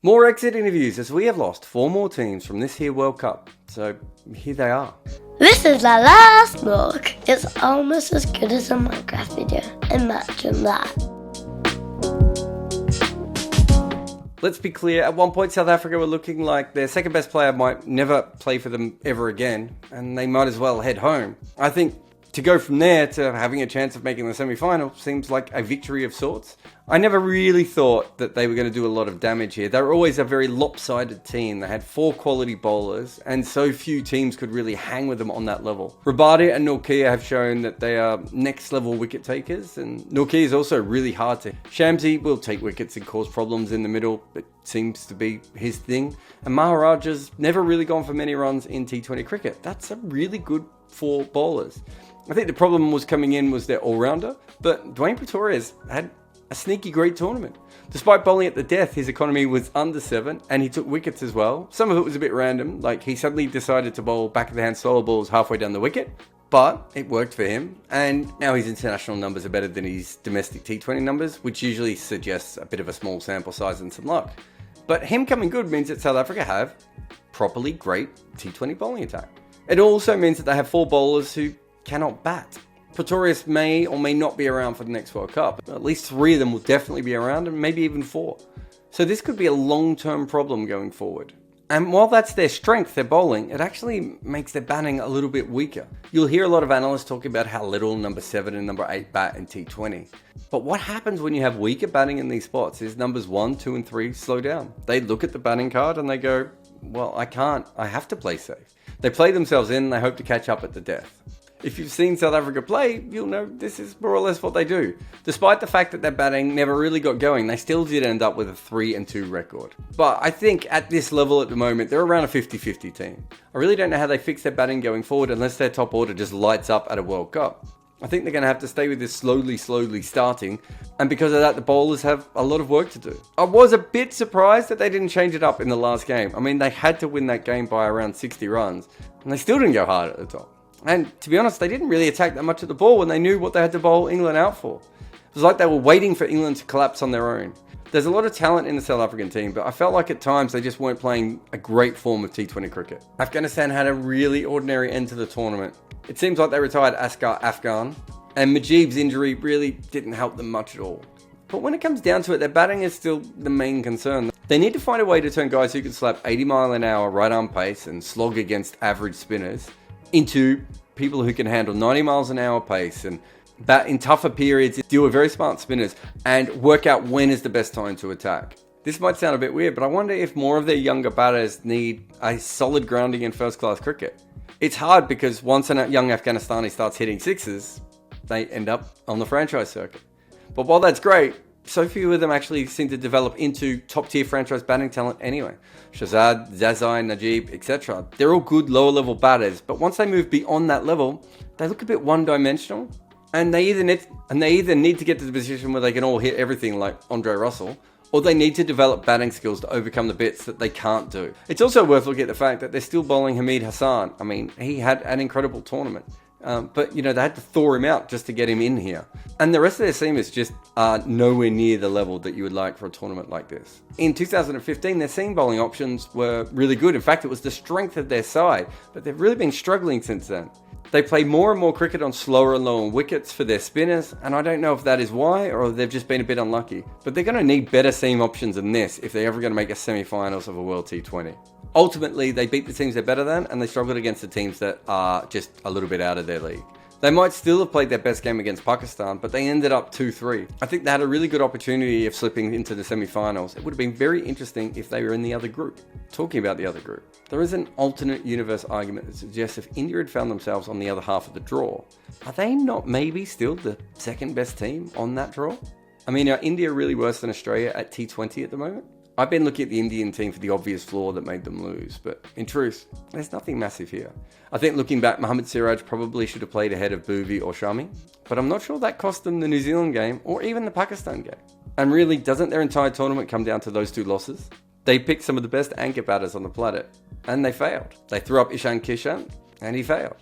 More exit interviews as we have lost 4 more teams from this here World Cup. So here they are. This is the last look. It's almost as good as a Minecraft video. Imagine that. Let's be clear, at one point South Africa were looking like their second best player might never play for them ever again, and they might as well head home. I think to go from there to having a chance of making the semi-final seems like a victory of sorts. I never really thought that they were going to do a lot of damage here. They were always a very lopsided team. They had 4 quality bowlers, and so few teams could really hang with them on that level. Rabada and Nortje have shown that they are next level wicket takers, and Nortje is also really hard to. Shamsi will take wickets and cause problems in the middle. It seems to be his thing. And Maharaja's never really gone for many runs in T20 cricket. That's a really good 4 bowlers. I think the problem was coming in was their all-rounder, but Dwayne Pretorius had a sneaky great tournament. Despite bowling at the death, his economy was under 7 and he took wickets as well. Some of it was a bit random, like he suddenly decided to bowl back of the hand solo balls halfway down the wicket, but it worked for him, and now his international numbers are better than his domestic T20 numbers, which usually suggests a bit of a small sample size and some luck. But him coming good means that South Africa have properly great T20 bowling attack. It also means that they have 4 bowlers who cannot bat. Pretorius may or may not be around for the next World Cup. At least 3 of them will definitely be around, and maybe even 4. So this could be a long-term problem going forward. And while that's their strength, their bowling, it actually makes their batting a little bit weaker. You'll hear a lot of analysts talking about how little number 7 and number 8 bat in T20. But what happens when you have weaker batting in these spots is numbers 1, 2 and 3 slow down. They look at the batting card and they go, well, I can't, I have to play safe. They play themselves in and they hope to catch up at the death. If you've seen South Africa play, you'll know this is more or less what they do. Despite the fact that their batting never really got going, they still did end up with a 3-2 record. But I think at this level at the moment, they're around a 50-50 team. I really don't know how they fix their batting going forward unless their top order just lights up at a World Cup. I think they're going to have to stay with this slowly starting, and because of that, the bowlers have a lot of work to do. I was a bit surprised that they didn't change it up in the last game. I mean, they had to win that game by around 60 runs, and they still didn't go hard at the top. And to be honest, they didn't really attack that much at the ball when they knew what they had to bowl England out for. It was like they were waiting for England to collapse on their own. There's a lot of talent in the South African team, but I felt like at times they just weren't playing a great form of T20 cricket. Afghanistan had a really ordinary end to the tournament. It seems like they retired Asghar Afghan, and Mujeeb's injury really didn't help them much at all. But when it comes down to it, their batting is still the main concern. They need to find a way to turn guys who can slap 80 mile an hour right arm pace and slog against average spinners into people who can handle 90 miles an hour pace and bat in tougher periods, deal with very smart spinners, and work out when is the best time to attack. This might sound a bit weird, but I wonder if more of their younger batters need a solid grounding in first-class cricket. It's hard because once a young Afghanistani starts hitting sixes, they end up on the franchise circuit. But while that's great, so few of them actually seem to develop into top-tier franchise batting talent anyway. Shahzad, Zazai, Najeeb, etc. They're all good lower-level batters, but once they move beyond that level, they look a bit one-dimensional, and they either need to get to the position where they can all hit everything like Andre Russell, or they need to develop batting skills to overcome the bits that they can't do. It's also worth looking at the fact that they're still bowling Hamid Hassan. I mean, he had an incredible tournament. But, they had to thaw him out just to get him in here. And the rest of their seamers just are nowhere near the level that you would like for a tournament like this. In 2015, their seam bowling options were really good. In fact, it was the strength of their side. But they've really been struggling since then. They play more and more cricket on slower and lower wickets for their spinners, and I don't know if that is why or if they've just been a bit unlucky. But they're going to need better seam options than this if they're ever going to make a semi-finals of a World T20. Ultimately, they beat the teams they're better than, and they struggled against the teams that are just a little bit out of their league. They might still have played their best game against Pakistan, but they ended up 2-3. I think they had a really good opportunity of slipping into the semi-finals. It would have been very interesting if they were in the other group. Talking about the other group, there is an alternate universe argument that suggests if India had found themselves on the other half of the draw, are they not maybe still the second best team on that draw? I mean, are India really worse than Australia at T20 at the moment? I've been looking at the Indian team for the obvious flaw that made them lose, but in truth, there's nothing massive here. I think looking back, Mohammad Siraj probably should have played ahead of Bhuvi or Shami, but I'm not sure that cost them the New Zealand game or even the Pakistan game. And really, doesn't their entire tournament come down to those 2 losses? They picked some of the best anchor batters on the planet, and they failed. They threw up Ishan Kishan, and he failed.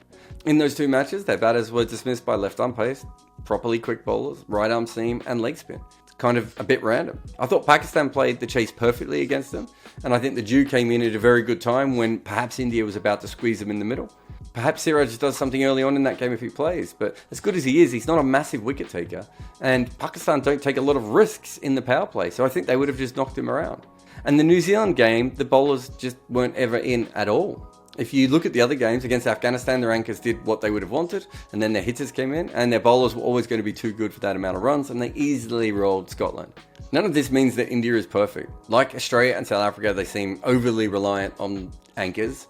In those 2 matches, their batters were dismissed by left arm pace, properly quick bowlers, right arm seam, and leg spin. kind of a bit random. I thought Pakistan played the chase perfectly against them, and I think the dew came in at a very good time when perhaps India was about to squeeze them in the middle. Perhaps Siraj does something early on in that game if he plays, but as good as he is, he's not a massive wicket taker, and Pakistan don't take a lot of risks in the power play, so I think they would have just knocked him around. And the New Zealand game, the bowlers just weren't ever in at all. If you look at the other games against Afghanistan, their anchors did what they would have wanted, and then their hitters came in, and their bowlers were always going to be too good for that amount of runs, and they easily rolled Scotland. None of this means that India is perfect. Like Australia and South Africa, they seem overly reliant on anchors,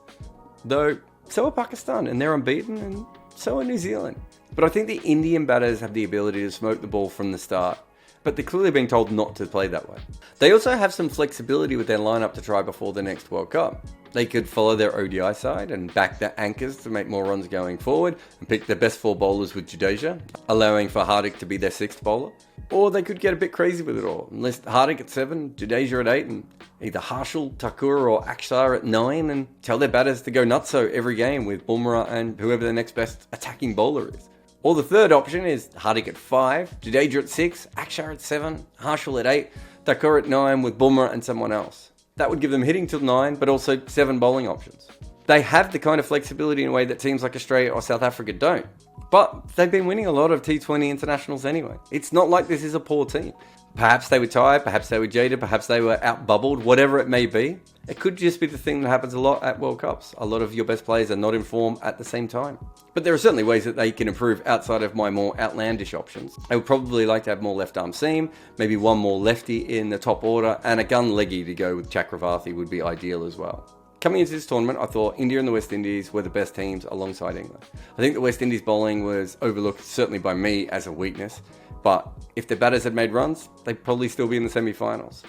though so are Pakistan, and they're unbeaten, and so are New Zealand. But I think the Indian batters have the ability to smoke the ball from the start, but they're clearly being told not to play that way. They also have some flexibility with their lineup to try before the next World Cup. They could follow their ODI side and back their anchors to make more runs going forward and pick their best 4 bowlers with Jadeja, allowing for Hardik to be their 6th bowler. Or they could get a bit crazy with it all and list Hardik at 7, Jadeja at 8, and either Harshal, Thakur or Akshar at 9, and tell their batters to go nutso every game with Bumrah and whoever their next best attacking bowler is. Or the third option is Hardik at 5, Jadeja at 6, Akshar at 7, Harshal at 8, Thakur at 9 with Bumrah and someone else. That would give them hitting till 9, but also 7 bowling options. They have the kind of flexibility in a way that teams like Australia or South Africa don't. But they've been winning a lot of T20 internationals anyway. It's not like this is a poor team. Perhaps they were tired, perhaps they were jaded, perhaps they were out-bubbled, whatever it may be. It could just be the thing that happens a lot at World Cups. A lot of your best players are not in form at the same time. But there are certainly ways that they can improve outside of my more outlandish options. I would probably like to have more left-arm seam, maybe one more lefty in the top order, and a gun leggy to go with Chakravarti would be ideal as well. Coming into this tournament, I thought India and the West Indies were the best teams alongside England. I think the West Indies bowling was overlooked, certainly by me, as a weakness. But if the batters had made runs, they'd probably still be in the semi-finals.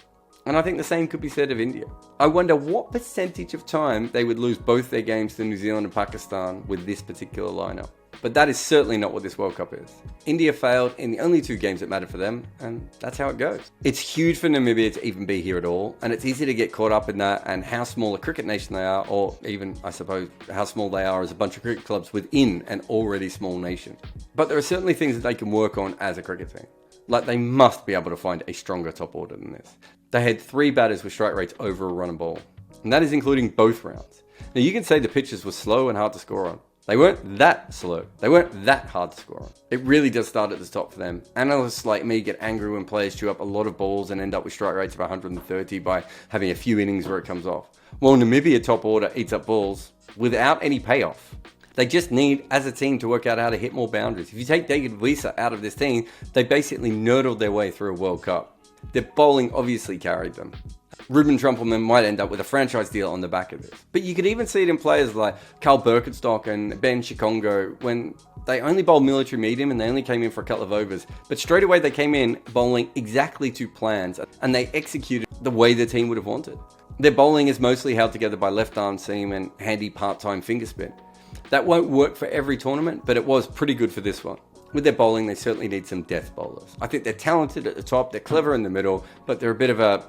And I think the same could be said of India. I wonder what percentage of time they would lose both their games to New Zealand and Pakistan with this particular lineup. But that is certainly not what this World Cup is. India failed in the only 2 games that mattered for them, and that's how it goes. It's huge for Namibia to even be here at all, and it's easy to get caught up in that and how small a cricket nation they are, or even, I suppose, how small they are as a bunch of cricket clubs within an already small nation. But there are certainly things that they can work on as a cricket team. Like, they must be able to find a stronger top order than this. They had 3 batters with strike rates over a run a ball, and that is including both rounds. Now, you can say the pitches were slow and hard to score on. They weren't that slow. They weren't that hard to score on. It really does start at the top for them. Analysts like me get angry when players chew up a lot of balls and end up with strike rates of 130 by having a few innings where it comes off. Well, Namibia top order eats up balls without any payoff. They just need, as a team, to work out how to hit more boundaries. If you take David Visa out of this team, they basically nurdled their way through a World Cup. Their bowling obviously carried them. Ruben Trumpelman might end up with a franchise deal on the back of this. But you could even see it in players like Carl Birkenstock and Ben Chikongo when they only bowled military medium and they only came in for a couple of overs. But straight away they came in bowling exactly to plans and they executed the way the team would have wanted. Their bowling is mostly held together by left arm seam and handy part-time finger spin. That won't work for every tournament, but it was pretty good for this one. With their bowling, they certainly need some death bowlers. I think they're talented at the top, they're clever in the middle, but they're a bit of a,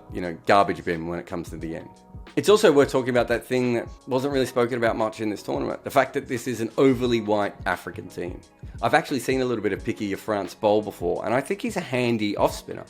garbage bin when it comes to the end. It's also worth talking about that thing that wasn't really spoken about much in this tournament, the fact that this is an overly white African team. I've actually seen a little bit of Piqué France bowl before, and I think he's a handy off-spinner.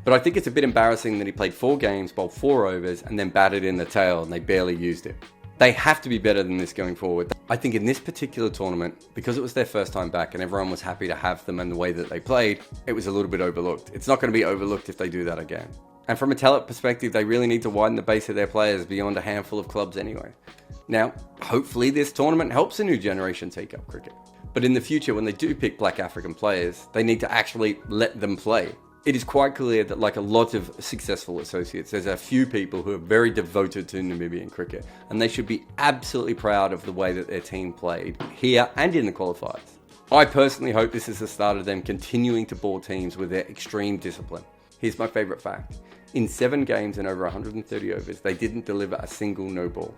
But I think it's a bit embarrassing that he played 4 games, bowled 4 overs, and then batted in the tail, and they barely used it. They have to be better than this going forward. I think in this particular tournament, because it was their first time back and everyone was happy to have them and the way that they played, it was a little bit overlooked. It's not going to be overlooked if they do that again. And from a talent perspective, they really need to widen the base of their players beyond a handful of clubs anyway. Now, hopefully this tournament helps a new generation take up cricket. But in the future, when they do pick black African players, they need to actually let them play. It is quite clear that, like a lot of successful associates, there's a few people who are very devoted to Namibian cricket, and they should be absolutely proud of the way that their team played here and in the qualifiers. I personally hope this is the start of them continuing to ball teams with their extreme discipline. Here's my favourite fact. In 7 games and over 130 overs, they didn't deliver a single no ball.